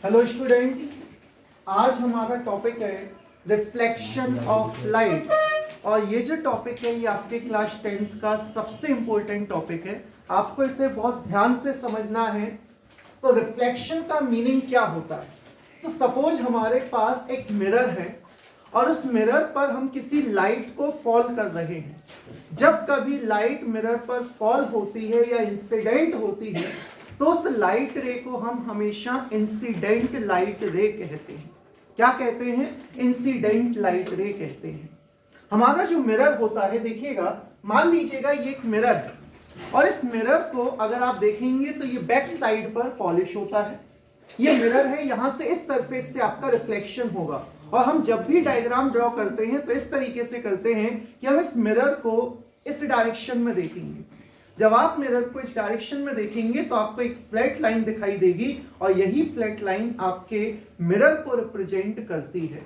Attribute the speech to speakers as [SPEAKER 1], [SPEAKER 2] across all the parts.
[SPEAKER 1] Hello students, आज हमारा topic है रिफ्लेक्शन ऑफ लाइट। और ये जो टॉपिक है ये आपके क्लास 10th का सबसे इम्पोर्टेंट टॉपिक है। आपको इसे बहुत ध्यान से समझना है। तो रिफ्लेक्शन का मीनिंग क्या होता है? तो सपोज हमारे पास एक मिरर है और उस मिरर पर हम किसी लाइट को फॉल कर रहे हैं। जब कभी लाइट मिरर पर फॉल होती है या इंसिडेंट होती है तो उस लाइट रे को हम हमेशा इंसिडेंट लाइट रे कहते हैं। क्या कहते हैं? इंसिडेंट लाइट रे कहते हैं। हमारा जो मिरर होता है, देखिएगा, मान लीजिएगा ये एक मिरर है और इस मिरर को अगर आप देखेंगे तो ये बैक साइड पर पॉलिश होता है। ये मिरर है, यहां से इस सरफेस से आपका रिफ्लेक्शन होगा। और हम जब भी डायग्राम ड्रॉ करते हैं तो इस तरीके से करते हैं कि हम इस मिरर को इस डायरेक्शन में देखेंगे। जब आप मिरर को इस डायरेक्शन में देखेंगे तो आपको एक फ्लैट लाइन दिखाई देगी और यही फ्लैट लाइन आपके मिरर को रिप्रेजेंट करती है।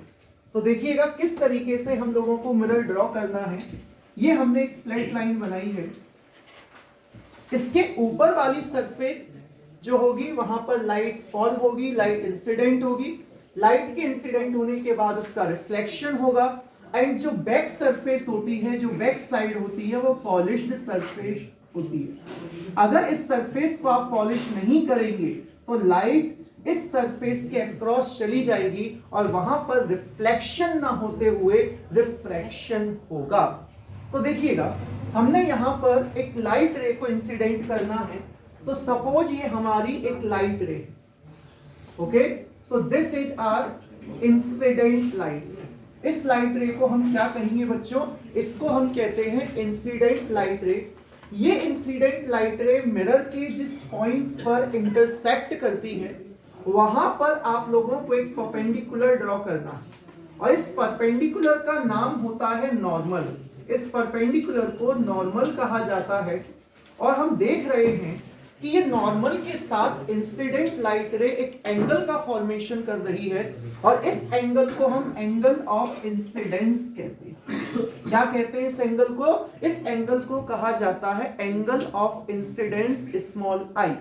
[SPEAKER 1] तो देखिएगा किस तरीके से हम लोगों को मिरर ड्रॉ करना है। ये हमने एक फ्लैट लाइन बनाई है। इसके ऊपर वाली सरफेस जो होगी वहां पर लाइट फॉल होगी, लाइट इंसिडेंट होगी। लाइट के इंसिडेंट होने के बाद उसका रिफ्लेक्शन होगा। एंड जो बैक सरफेस होती है, जो बैक साइड होती है, वो पॉलिश्ड सरफेस होती है। अगर इस सरफेस को आप पॉलिश नहीं करेंगे तो लाइट इस सरफेस के अक्रॉस चली जाएगी और वहां पर रिफ्लेक्शन ना होते हुए रिफ्रैक्शन होगा। तो देखिएगा, हमने यहां पर एक लाइट रे को इंसिडेंट करना है। तो सपोज ये हमारी एक light ray, okay, so this is our incident light. इस लाइट रे को हम क्या कहेंगे बच्चों? इसको हम कहते हैं इंसिडेंट लाइट रे। ये इंसिडेंट लाइट रे मिरर के जिस पॉइंट पर इंटरसेक्ट करती है वहां पर आप लोगों को एक परपेंडिकुलर ड्रॉ करना है और इस परपेंडिकुलर का नाम होता है नॉर्मल। इस परपेंडिकुलर को नॉर्मल कहा जाता है। और हम देख रहे हैं कि ये नॉर्मल के साथ इंसिडेंट लाइट रे एक एंगल का फॉर्मेशन कर रही है और इस एंगल को हम एंगल ऑफ इंसिडेंस कहते हैं। क्या कहते हैं इस एंगल को? इस एंगल को कहा जाता है angle of incidence small I.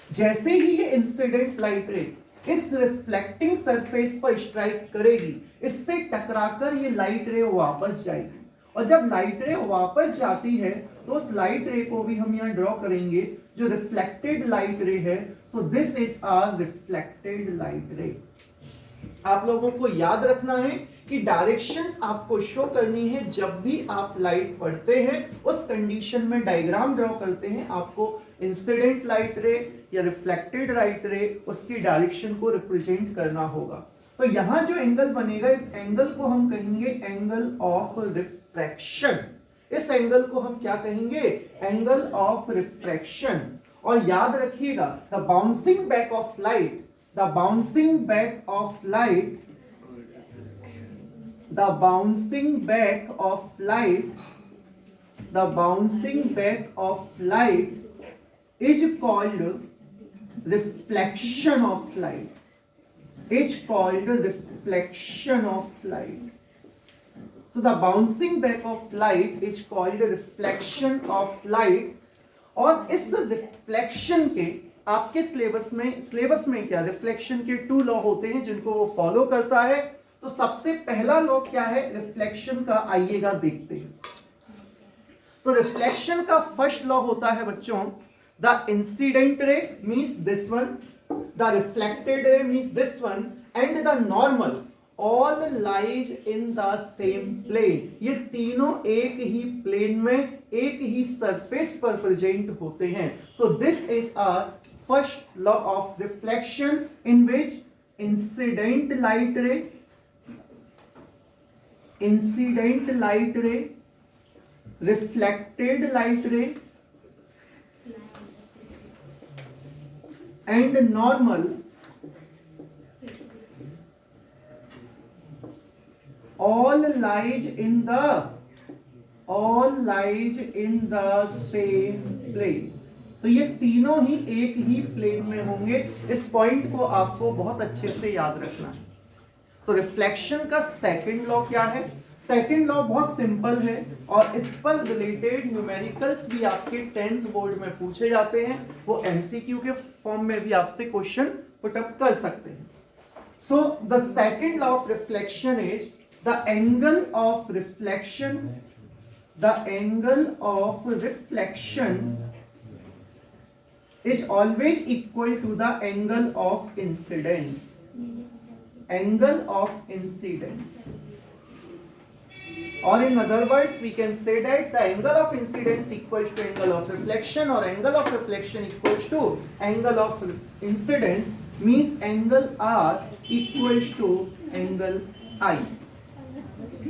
[SPEAKER 1] जैसे ही ये इंसिडेंट लाइट रे इस रिफ्लेक्टिंग सरफेस पर स्ट्राइक करेगी, इससे टकराकर ये लाइट रे वापस जाएगी। और जब लाइट रे वापस जाती है तो उस लाइट रे को भी हम यहाँ ड्रॉ करेंगे जो रिफ्लेक्टेड लाइट रे है। So this is our reflected light ray. आप लोगों को याद रखना है कि डायरेक्शंस आपको शो करनी है। जब भी आप लाइट पढ़ते हैं उस कंडीशन में डायग्राम ड्रॉ करते हैं, आपको इंसिडेंट लाइट रे या रिफ्लेक्टेड लाइट रे उसकी डायरेक्शन को रिप्रेजेंट करना होगा। तो यहां जो एंगल बनेगा, इस एंगल को हम कहेंगे एंगल ऑफ रिफ्रैक्शन। इस एंगल को हम क्या कहेंगे? Angle of refraction. और याद रखिएगा, the bouncing back of light, the bouncing back of light, the bouncing back of light, the bouncing back of light is called reflection of light. Is called reflection of light. So the bouncing back of light is called reflection of light. और इस reflection के आपके syllabus में क्या reflection के 2 law होते हैं जिनको वो फॉलो करता है। तो सबसे पहला लॉ क्या है रिफ्लेक्शन का? आइएगा देखते हैं। तो रिफ्लेक्शन का फर्स्ट लॉ होता है बच्चों, the incident ray means this one, the reflected ray means this one, and the normal all lies in the same plane. ये तीनों एक ही प्लेन में, एक ही सरफेस पर प्रेजेंट होते हैं। So this is our first law of reflection, in which incident light ray reflected light ray and normal all lies in the same plane। तो ये तीनों ही एक ही प्लेन में होंगे। इस पॉइंट को आपको बहुत अच्छे से याद रखना है। तो रिफ्लेक्शन का सेकंड लॉ क्या है? सेकेंड लॉ बहुत सिंपल है और इस पर रिलेटेड न्यूमेरिकल्स भी आपके 10th बोर्ड में पूछे जाते हैं, वो एमसीक्यू के फॉर्म में भी आपसे क्वेश्चन पुट अप कर सकते हैं। So the second law of reflection is the angle of reflection, the angle of reflection is always equal to the angle of incidence. Angle of incidence. Or in other words, we can say that the angle of incidence equals to angle of reflection, or angle of reflection equals to angle of incidence, means angle R equals to angle I.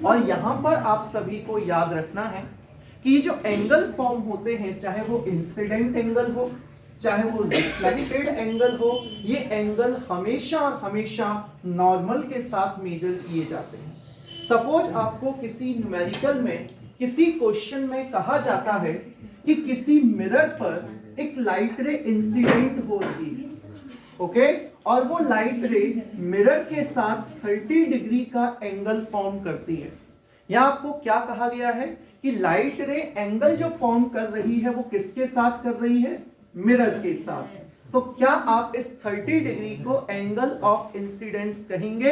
[SPEAKER 1] और यहाँ पर आप सभी को याद रखना है कि जो एंगल फॉर्म होते हैं, चाहे वो इंसिडेंट एंगल हो, चाहे वो रिफ्लेक्टेड एंगल हो, ये एंगल हमेशा और हमेशा नॉर्मल के साथ मेजर किए जाते हैं। सपोज आपको किसी न्यूमेरिकल में, किसी क्वेश्चन में कहा जाता है कि किसी मिरर पर एक लाइट रे इंसिडेंट हो रही है, ओके, और वो लाइट रे मिरर के साथ 30 डिग्री का एंगल फॉर्म करती है। यहाँ आपको क्या कहा गया है कि लाइट रे एंगल जो फॉर्म कर रही है वो किसके साथ कर रही है? मिरर के साथ। तो क्या आप इस 30 डिग्री को एंगल ऑफ इंसिडेंस कहेंगे?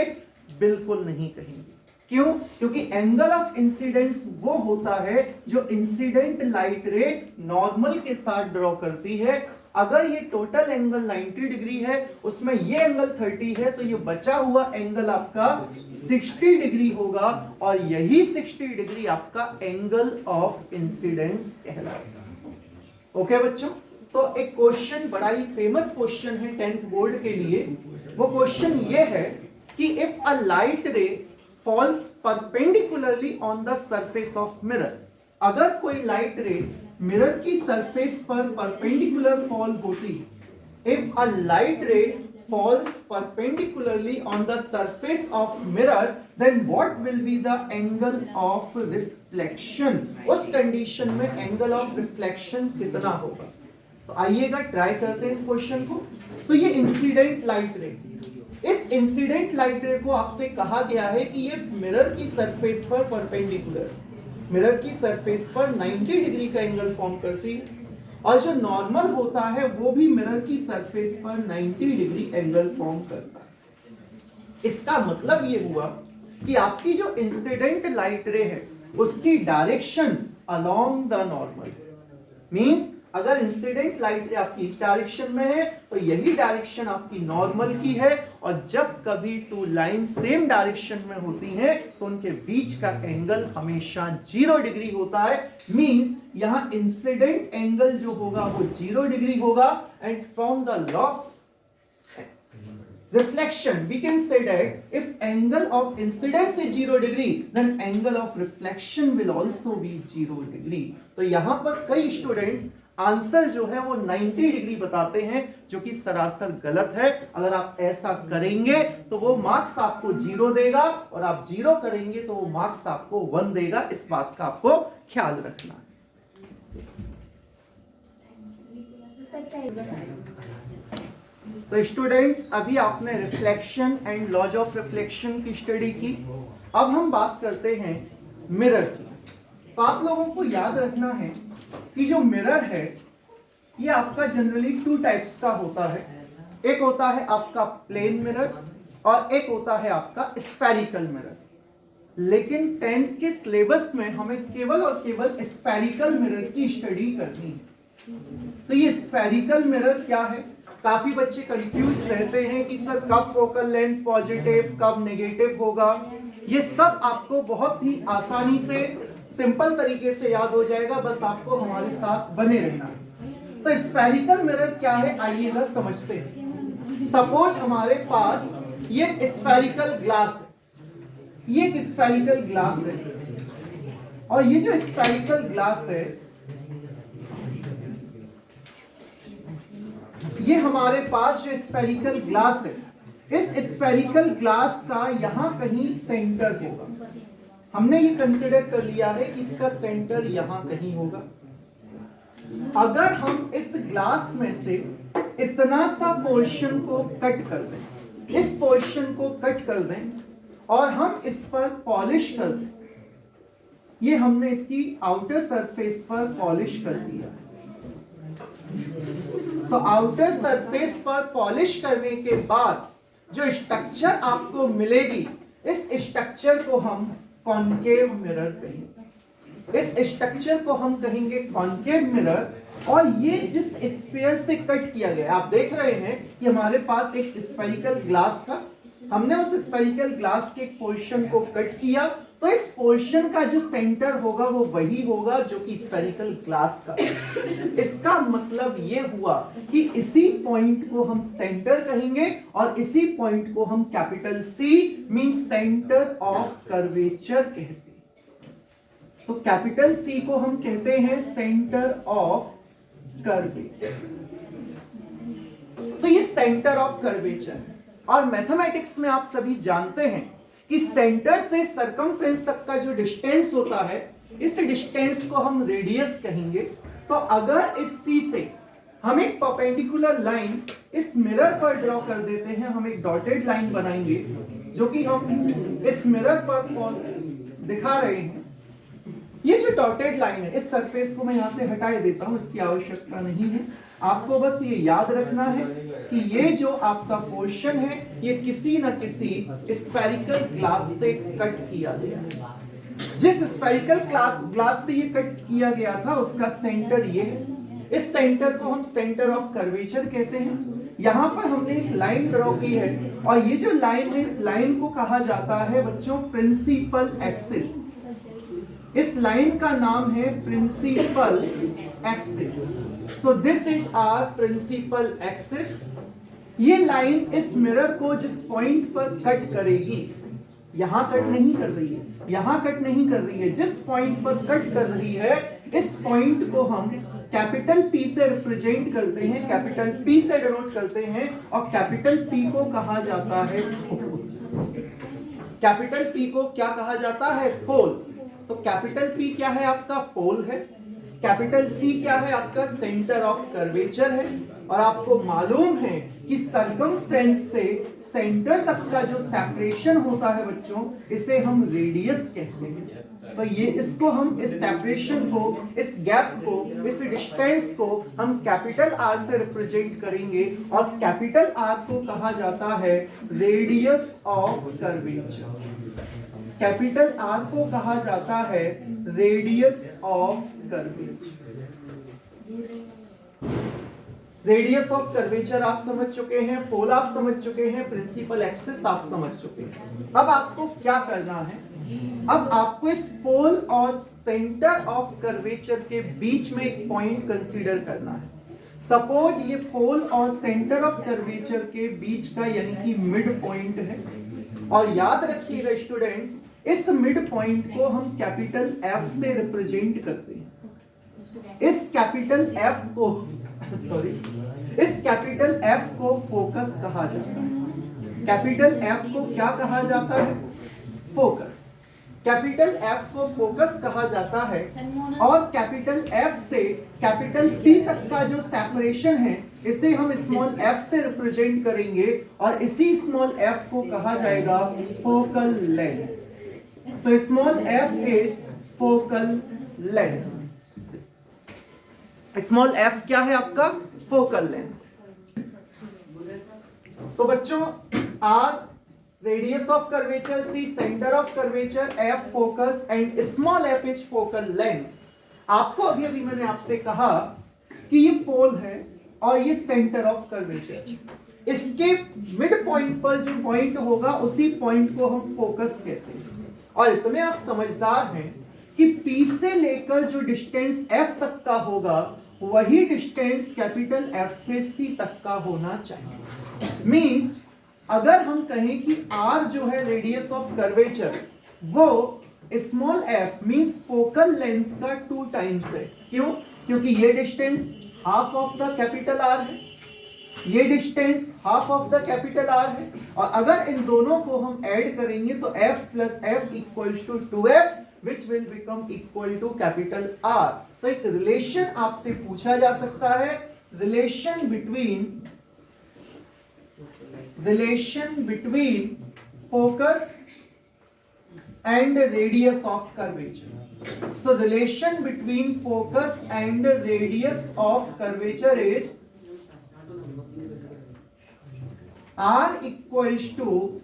[SPEAKER 1] बिल्कुल नहीं कहेंगे। क्यों? क्योंकि एंगल ऑफ इंसिडेंस वो होता है जो इंसिडेंट लाइट रे नॉर्मल के साथ ड्रॉ करती है। अगर ये टोटल एंगल 90 डिग्री है, उसमें ये एंगल 30 है, तो ये बचा हुआ एंगल आपका 60 डिग्री होगा, और यही 60 डिग्री आपका एंगल ऑफ इंसिडेंस कहलाएगा। ओके बच्चों, तो एक क्वेश्चन बड़ा ही फेमस क्वेश्चन है 10th बोर्ड के लिए। वो क्वेश्चन ये है कि if a light ray falls perpendicularly on the surface of mirror, अगर कोई लाइट रे मिरर की सरफेस पर परपेंडिकुलर फॉल होती है, इफ अ लाइट रे falls perpendicularly on the surface of mirror, then what will be the angle of reflection? उस condition में एंगल ऑफ रिफ्लेक्शन कितना होगा? तो आइएगा ट्राई करते हैं इस क्वेश्चन को। तो ये इंसिडेंट लाइट रे, इस इंसिडेंट लाइट रे को आपसे कहा गया है कि ये मिरर की सरफेस पर परपेंडिकुलर, मिरर की सरफेस पर 90 डिग्री का एंगल फॉर्म करती है, और जो नॉर्मल होता है वो भी मिरर की सरफेस पर 90 डिग्री एंगल फॉर्म करता है। इसका मतलब ये हुआ कि आपकी जो इंसिडेंट लाइट रे है उसकी direction along the normal, means अगर इंसिडेंट लाइट रे आपकी इस डायरेक्शन में है तो यही डायरेक्शन आपकी नॉर्मल की है, और जब कभी टू लाइन सेम डायरेक्शन में होती हैं तो उनके बीच का एंगल हमेशा 0 डिग्री होता है। मींस यहां इंसिडेंट एंगल जो होगा वो 0 डिग्री होगा, and from the law of reflection we can say that if angle of incidence is 0 degree then angle of reflection will also be 0 degree। तो यहां पर कई स्टूडेंट्स आंसर जो है वो 90 डिग्री बताते हैं, जो कि सरासर गलत है। अगर आप ऐसा करेंगे तो वो मार्क्स आपको 0 देगा, और आप 0 करेंगे तो वो मार्क्स आपको 1 देगा। इस बात का आपको ख्याल रखना है। तो स्टूडेंट्स, अभी आपने reflection and laws of reflection की स्टडी की। अब हम बात करते हैं मिरर की। तो आप लोगों को याद रखना है कि जो मिरर है ये आपका जनरली 2 टाइप्स का होता है। एक होता है आपका प्लेन मिरर और एक होता है आपका स्फेरिकल मिरर। लेकिन 10th के सिलेबस में हमें केवल और केवल स्फेरिकल मिरर की स्टडी करनी है। तो ये स्फेरिकल मिरर क्या है? काफी बच्चे कंफ्यूज रहते हैं कि सर कब फोकल लेंथ पॉजिटिव कब नेगेटिव होगा। ये सब आपको बहुत ही आसानी से सिंपल तरीके से याद हो जाएगा, बस आपको हमारे साथ बने रहना है। तो स्फेरिकल मिरर क्या है आइएगा समझते हैं। सपोज हमारे पास ये स्फेरिकल ग्लास है, ये एक स्फेरिकल ग्लास है, और ये जो स्फेरिकल ग्लास है ये हमारे पास जो स्फेरिकल ग्लास है, इस स्फेरिकल ग्लास का यहां कहीं सेंटर होगा। हमने ये कंसिडर कर लिया है कि इसका सेंटर यहां कहीं होगा। अगर हम इस ग्लास में से इतना सा पोर्शन को कट कर दें, इस पोर्शन को कट कर दें और हम इस पर पॉलिश कर दें, ये हमने इसकी आउटर सरफेस पर पॉलिश कर दिया। तो आउटर सरफेस पर पॉलिश करने के बाद जो स्ट्रक्चर आपको मिलेगी, इस स्ट्रक्चर को हम कॉन्केव मिरर कहेंगे। इस स्ट्रक्चर को हम कहेंगे कॉन्केव मिरर। और ये जिस स्फीयर से कट किया गया, आप देख रहे हैं कि हमारे पास एक स्फेरिकल ग्लास था, हमने उस स्फेरिकल ग्लास के पोर्शन को कट किया, तो इस पोर्शन का जो सेंटर होगा वो वही होगा जो कि स्फेरिकल ग्लास का। इसका मतलब ये हुआ कि इसी पॉइंट को हम सेंटर कहेंगे और इसी पॉइंट को हम capital C mean centre of curvature कहते हैं। तो कैपिटल सी को हम कहते हैं सेंटर ऑफ कर्वेचर। सो ये सेंटर ऑफ कर्वेचर है। और मैथमेटिक्स में आप सभी जानते हैं कि सेंटर से सरकमफ्रेंस तक का जो डिस्टेंस होता है, इस डिस्टेंस को हम रेडियस कहेंगे। तो अगर इस सी से हम एक परपेंडिकुलर लाइन इस मिरर पर ड्रॉ कर देते हैं, हम एक डॉटेड लाइन बनाएंगे जो कि हम इस मिरर पर दिखा रहे हैं। ये जो डॉटेड लाइन है, इस सरफेस को मैं यहां से हटा देता हूं, इसकी आवश्यकता नहीं है। आपको बस ये याद रखना है कि ये जो आपका पोर्शन है ये किसी न किसी स्फेरिकल ग्लास से कट किया गया। जिस स्फेरिकल ग्लास से ये कट किया गया था उसका सेंटर ये है। इस सेंटर को हम सेंटर ऑफ कर्वेचर कहते हैं। यहां पर हमने एक लाइन ड्रॉ की है और ये जो लाइन है, इस लाइन को कहा जाता है बच्चों प्रिंसिपल एक्सिस। इस लाइन का नाम है principal axis. So this is our principal axis. ये लाइन इस मिरर को जिस पॉइंट पर कट करेगी, यहां कट नहीं कर रही है, यहां कट नहीं कर रही है, जिस पॉइंट पर कट कर रही है, इस पॉइंट को हम कैपिटल पी से रिप्रेजेंट करते हैं, कैपिटल पी से डिनोट करते हैं और कैपिटल पी को कहा जाता है पोल। कैपिटल पी को क्या कहा जाता है? पोल। तो कैपिटल पी क्या है? आपका पोल है। कैपिटल सी क्या है? आपका सेंटर ऑफ कर्वेचर है। और आपको मालूम है कि सरकमफ्रेंस से सेंटर तक का जो सेपरेशन होता है बच्चों, इसे हम रेडियस कहते हैं। तो ये इसको हम इस सेपरेशन को, इस गैप को, इस डिस्टेंस को हम कैपिटल आर से रिप्रेजेंट करेंगे और कैपिटल आर को कहा जाता है radius of curvature. Capital R को कहा जाता है radius of curvature. Radius of curvature आप समझ चुके हैं, पोल आप समझ चुके हैं, प्रिंसिपल एक्सिस आप समझ चुके हैं। अब आपको क्या करना है? अब आपको इस पोल और सेंटर ऑफ कर्वेचर के बीच में एक पॉइंट कंसीडर करना है। सपोज ये पोल और सेंटर ऑफ कर्वेचर के बीच का यानी कि मिड पॉइंट है। और याद रखिएगा स्टूडेंट्स, इस मिड पॉइंट को हम कैपिटल एफ से रिप्रेजेंट करते हैं। इस कैपिटल एफ को इस कैपिटल एफ को फोकस कहा जाता है। कैपिटल एफ को क्या कहा जाता है? फोकस। कैपिटल एफ को फोकस कहा जाता है। और कैपिटल एफ से कैपिटल पी तक का जो सेपरेशन है, इसे हम स्मॉल एफ से रिप्रेजेंट करेंगे और इसी स्मॉल एफ को कहा जाएगा focal length. So small F is focal length. Small F क्या है आपका? Focal length. तो बच्चों, R radius of curvature, C centre of curvature, F focus and small F is focal length. आपको अभी अभी मैंने आपसे कहा कि ये पोल है और ये सेंटर ऑफ कर्वेचर। इसके मिड पॉइंट पर जो पॉइंट होगा उसी पॉइंट को हम फोकस कहते हैं। और इतने आप समझदार हैं कि P से लेकर जो डिस्टेंस F तक का होगा वही डिस्टेंस कैपिटल F से C तक का होना चाहिए। मींस अगर हम कहें कि R जो है रेडियस ऑफ कर्वेचर, वो small f means focal length का 2 टाइम्स है। क्यों? क्योंकि ये distance half of the capital R है, ये distance half of the capital R है, और अगर इन दोनों को हम ऐड करेंगे तो f plus f equals to 2f which will become equal to capital R। तो एक रिलेशन आपसे पूछा जा सकता है, relation between focus and radius of curvature. So relation between focus and radius of curvature is R equals to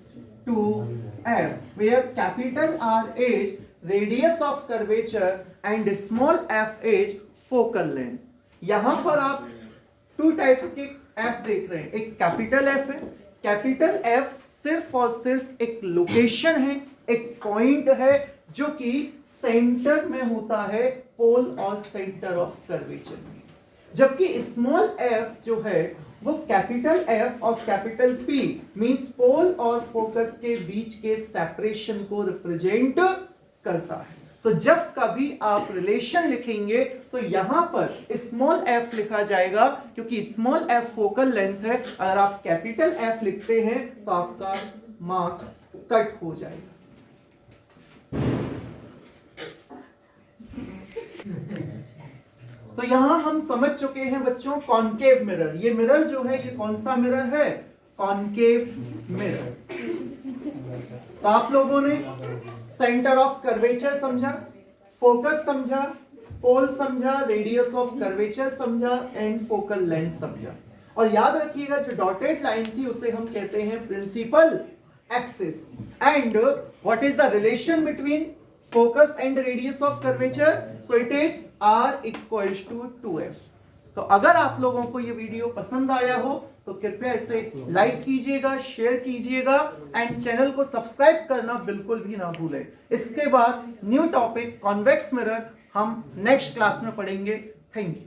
[SPEAKER 1] 2f, where capital R is radius of curvature and small f is focal length. यहां पर आप two types के f देख रहे हैं, एक capital F है. Capital F सिर्फ और सिर्फ एक लोकेशन है, एक पॉइंट है जो कि सेंटर में होता है पोल और सेंटर ऑफ कर्वेचर में. जबकि स्मॉल f जो है वो कैपिटल F और कैपिटल P मींस पोल और फोकस के बीच के सेपरेशन को रिप्रेजेंट करता है. तो जब कभी आप रिलेशन लिखेंगे तो यहां पर स्मॉल f लिखा जाएगा क्योंकि स्मॉल f फोकल लेंथ है. अगर आप कैपिटल F लिखते हैं तो आपका मार्क्स कट हो जाएगा. तो यहां हम समझ चुके हैं बच्चों कॉनकेव मिरर. ये मिरर जो है ये कौन सा मिरर है? Concave mirror. तो आप लोगों ने सेंटर ऑफ कर्वेचर समझा, फोकस समझा, पोल समझा, रेडियस ऑफ कर्वेचर समझा एंड फोकल लेंथ समझा. और याद रखिएगा जो डॉटेड लाइन थी उसे हम कहते हैं principal axis. And what is the relation between focus and radius of curvature? So it is R equals to 2f. तो अगर आप लोगों को ये वीडियो पसंद आया हो तो कृपया इसे लाइक कीजिएगा, शेयर कीजिएगा एंड चैनल को सब्सक्राइब करना बिल्कुल भी ना भूलें. इसके बाद न्यू टॉपिक कॉन्वेक्स मिरर हम नेक्स्ट क्लास में पढ़ेंगे. Thank you.